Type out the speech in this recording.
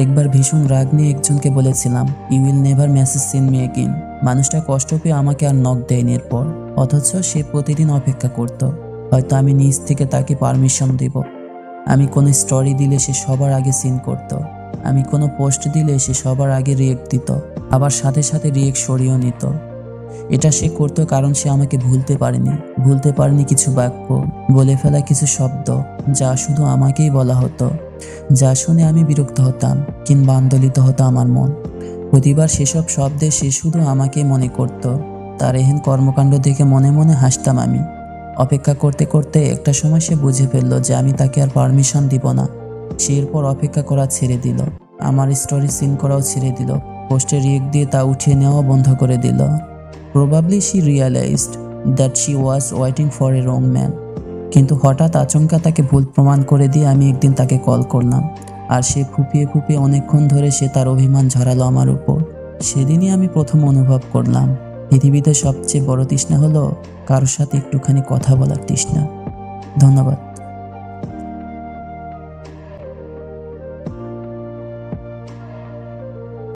একবার ভীষণ রাগ নিয়ে একজনকে বলেছিলাম, you will never message send me again. মানুষটা কষ্ট পেয়ে আমাকে আর নক দেয়নি এরপর। অথচ সে প্রতিদিন অপেক্ষা করত, হয়তো আমি নিজ থেকে তাকে পারমিশন দিব। আমি কোনো স্টোরি দিলে সে সবার আগে সিন করত, আমি কোনো পোস্ট দিলে সে সবার আগে রিয়েক্ট দিত, আবার সাথে সাথে রিয়েক্ট সরিয়েও নিত। এটা সে করতো কারণ সে আমাকে ভুলতে পারেনি কিছু বাক্য, বলে ফেলা কিছু শব্দ, যা শুধু আমাকেই বলা হতো, যা শুনে আমি বিরক্ত হতাম কিংবা আন্দোলিত হতো আমার মন। প্রতিবার সেসব শব্দে সে শুধু আমাকেই মনে করত। তার এহেন কর্মকাণ্ড দেখে মনে মনে হাসতাম আমি। অপেক্ষা করতে করতে একটা সময় সে বুঝে ফেলল যে আমি তাকে আর পারমিশন দিব না। সে এরপর অপেক্ষা করা ছেড়ে দিল, আমার স্টোরি সিন করাও ছেড়ে দিল, পোস্টে রিয়েক্ট দিয়ে তা উঠিয়ে নেওয়া বন্ধ করে দিল। Probably she realised that she was waiting for a wrong man. কিন্তু হঠাৎ আচমকা তাকে ভুল প্রমাণ করে দিয়ে আমি একদিন তাকে কল করলাম, আর সে ফুপিয়ে ফুপিয়ে অনেকক্ষণ ধরে সে তার অভিমান ঝরালো আমার উপর। সেদিনই আমি প্রথম অনুভব করলাম, পৃথিবীতে সবচেয়ে বড় তৃষ্ণা হলো কারোর সাথে একটুখানি কথা বলার তৃষ্ণা। ধন্যবাদ।